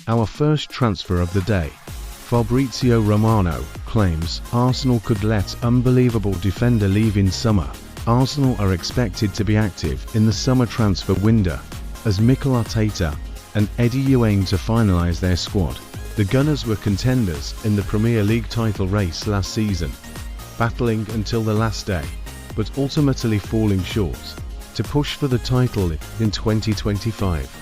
Our first transfer of the day. Fabrizio Romano claims Arsenal could let unbelievable defender leave in summer. Arsenal are expected to be active in the summer transfer window, as Mikel Arteta and Eddie Howe aim to finalise their squad. The Gunners were contenders in the Premier League title race last season, battling until the last day, but ultimately falling short to push for the title in 2025.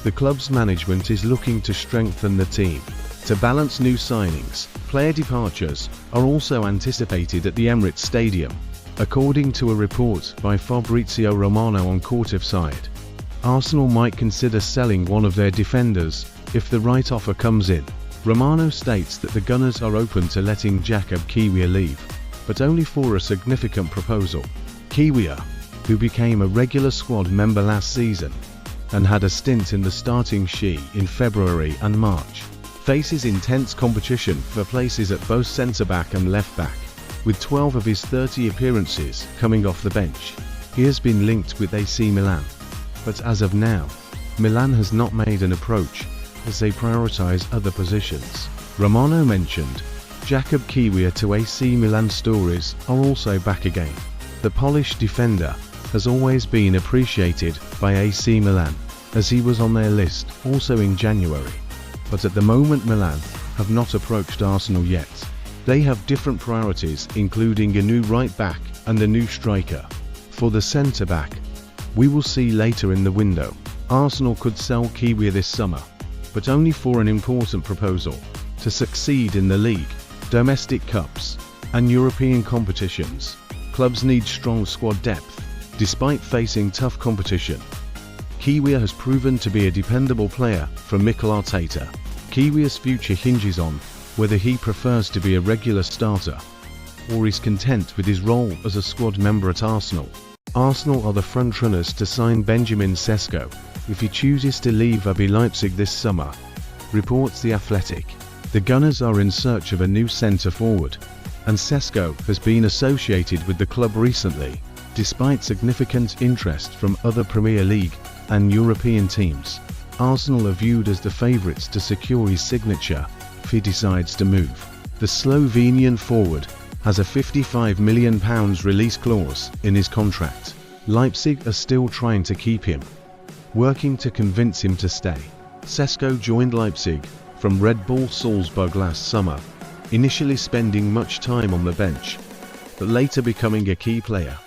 The club's management is looking to strengthen the team. To balance new signings, player departures are also anticipated at the Emirates Stadium, according to a report by Fabrizio Romano on Court Offside. Arsenal might consider selling one of their defenders if the right offer comes in. Romano states that the Gunners are open to letting Kiwior leave, but only for a significant proposal. Kiwior, who became a regular squad member last season and had a stint in the starting in February and March, faces intense competition for places at both centre-back and left-back, with 12 of his 30 appearances coming off the bench. He has been linked with AC Milan, but as of now, Milan has not made an approach, as they prioritise other positions. Romano mentioned Kiwior to AC Milan stories are also back again. The Polish defender has always been appreciated by AC Milan, as he was on their list also in January. But at the moment Milan have not approached Arsenal yet. They have different priorities, including a new right back and a new striker. For the centre back, we will see later in the window. Arsenal could sell Kiwior this summer, but only for an important proposal. To succeed in the league, domestic cups, and European competitions, clubs need strong squad depth, despite facing tough competition. Kiwior has proven to be a dependable player for Mikel Arteta. Kiwior's future hinges on whether he prefers to be a regular starter or is content with his role as a squad member at Arsenal. Arsenal are the frontrunners to sign Benjamin Sesco if he chooses to leave RB Leipzig this summer, reports The Athletic. The Gunners are in search of a new centre-forward, and Sesco has been associated with the club recently, despite significant interest from other Premier League and European teams. Arsenal are viewed as the favourites to secure his signature if he decides to move. The Slovenian forward has a £55 million release clause in his contract. Leipzig are still trying to keep him, working to convince him to stay. Sesco joined Leipzig from Red Bull Salzburg last summer, initially spending much time on the bench, but later becoming a key player.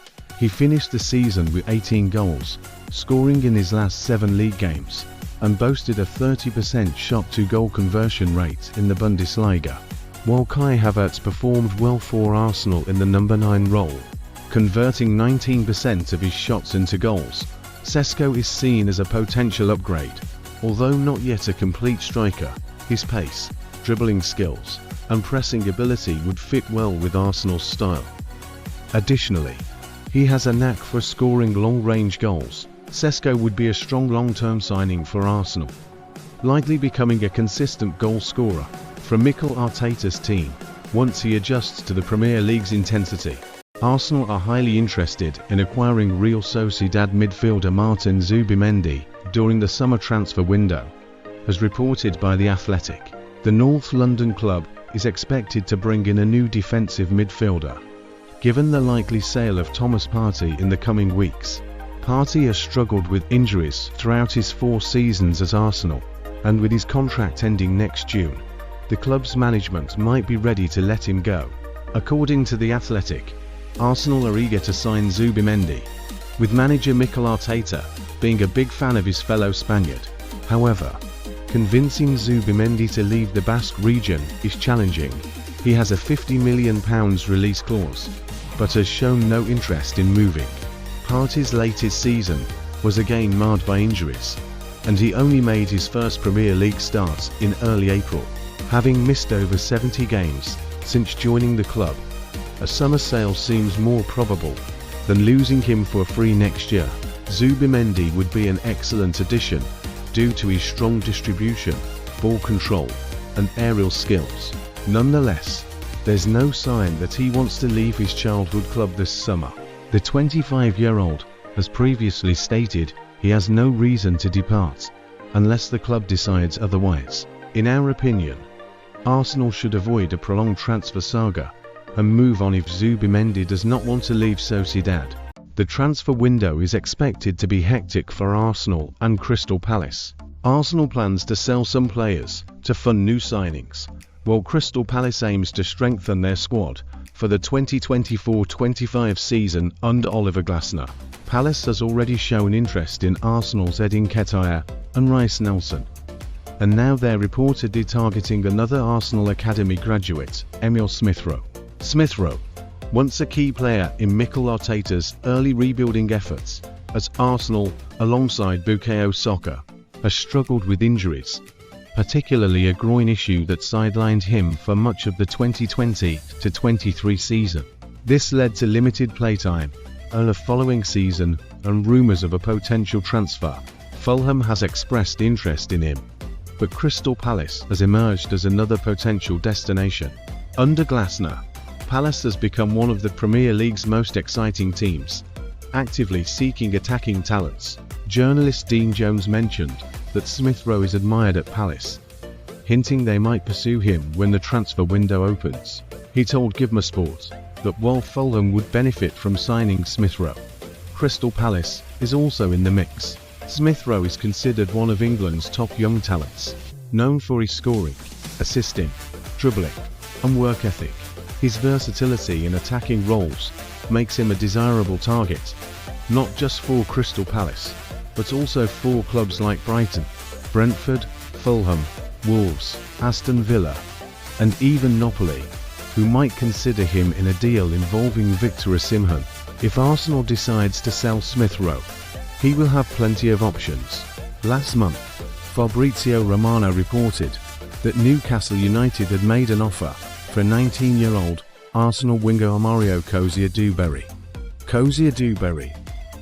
He finished the season with 18 goals, scoring in his last 7 league games, and boasted a 30% shot-to-goal conversion rate in the Bundesliga. While Kai Havertz performed well for Arsenal in the number 9 role, converting 19% of his shots into goals, Sesco is seen as a potential upgrade. Although not yet a complete striker, his pace, dribbling skills, and pressing ability would fit well with Arsenal's style. Additionally, he has a knack for scoring long-range goals. Sesco would be a strong long-term signing for Arsenal, likely becoming a consistent goal scorer for Mikel Arteta's team once he adjusts to the Premier League's intensity. Arsenal are highly interested in acquiring Real Sociedad midfielder Martin Zubimendi during the summer transfer window, as reported by The Athletic. The North London club is expected to bring in a new defensive midfielder. Given the likely sale of Thomas Partey in the coming weeks, Partey has struggled with injuries throughout his 4 seasons at Arsenal, and with his contract ending next June, the club's management might be ready to let him go. According to The Athletic, Arsenal are eager to sign Zubimendi, with manager Mikel Arteta being a big fan of his fellow Spaniard. However, convincing Zubimendi to leave the Basque region is challenging. He has a £50 million release clause, but has shown no interest in moving. Partey's latest season was again marred by injuries, and he only made his first Premier League start in early April, having missed over 70 games since joining the club. A summer sale seems more probable than losing him for free next year. Zubimendi would be an excellent addition due to his strong distribution, ball control, and aerial skills. Nonetheless, there's no sign that he wants to leave his childhood club this summer. The 25-year-old has previously stated he has no reason to depart, unless the club decides otherwise. In our opinion, Arsenal should avoid a prolonged transfer saga and move on if Zubimendi does not want to leave Sociedad. The transfer window is expected to be hectic for Arsenal and Crystal Palace. Arsenal plans to sell some players to fund new signings, while Crystal Palace aims to strengthen their squad for the 2024-25 season under Oliver Glasner. Palace has already shown interest in Arsenal's Edin Nketiah and Reiss Nelson, and now they're reportedly targeting another Arsenal Academy graduate, Emil Smith-Rowe. Smith-Rowe, once a key player in Mikel Arteta's early rebuilding efforts, as Arsenal, alongside Bukayo Saka, has struggled with injuries, particularly a groin issue that sidelined him for much of the 2020-23 season. This led to limited playtime the following season and rumours of a potential transfer. Fulham has expressed interest in him, but Crystal Palace has emerged as another potential destination. Under Glasner, Palace has become one of the Premier League's most exciting teams, actively seeking attacking talents. Journalist Dean Jones mentioned that Smith-Rowe is admired at Palace, hinting they might pursue him when the transfer window opens. He told Givmer Sport that while Fulham would benefit from signing Smith-Rowe, Crystal Palace is also in the mix. Smith-Rowe is considered one of England's top young talents, known for his scoring, assisting, dribbling, and work ethic. His versatility in attacking roles makes him a desirable target, not just for Crystal Palace, but also for clubs like Brighton, Brentford, Fulham, Wolves, Aston Villa, and even Napoli, who might consider him in a deal involving Victor Osimhen. If Arsenal decides to sell Smith-Rowe, he will have plenty of options. Last month, Fabrizio Romano reported that Newcastle United had made an offer for 19-year-old Arsenal winger Mario Koscielny. Koscielny,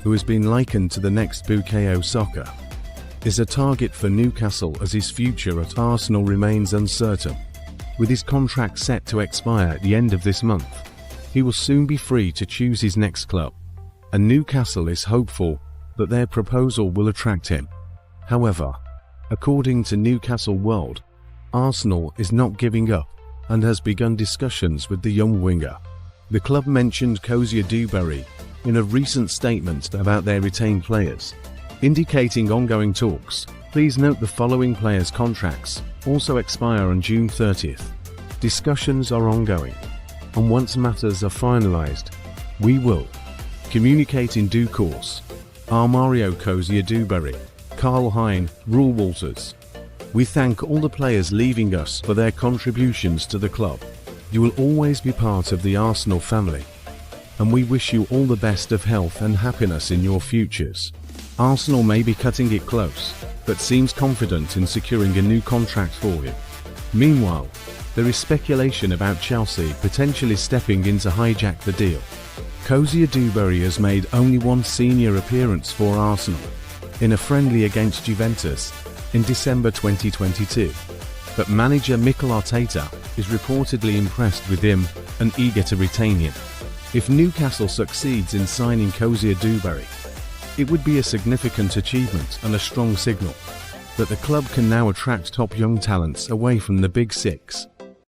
who has been likened to the next Bukayo Saka, is a target for Newcastle as his future at Arsenal remains uncertain. With his contract set to expire at the end of this month, he will soon be free to choose his next club, and Newcastle is hopeful that their proposal will attract him. However, according to Newcastle World, Arsenal is not giving up and has begun discussions with the young winger. The club mentioned Koscielny in a recent statement about their retained players, indicating ongoing talks. Please note the following players' contracts also expire on June 30th. Discussions are ongoing, and once matters are finalised, we will communicate in due course. Mario Koscielny, Karl Hein, Rowe Walters. We thank all the players leaving us for their contributions to the club. You will always be part of the Arsenal family, and we wish you all the best of health and happiness in your futures. Arsenal may be cutting it close, but seems confident in securing a new contract for him. Meanwhile, there is speculation about Chelsea potentially stepping in to hijack the deal. Koscielny has made only one senior appearance for Arsenal, in a friendly against Juventus in December 2022, but manager Mikel Arteta is reportedly impressed with him and eager to retain him. If Newcastle succeeds in signing Koscielny, it would be a significant achievement and a strong signal that the club can now attract top young talents away from the Big Six.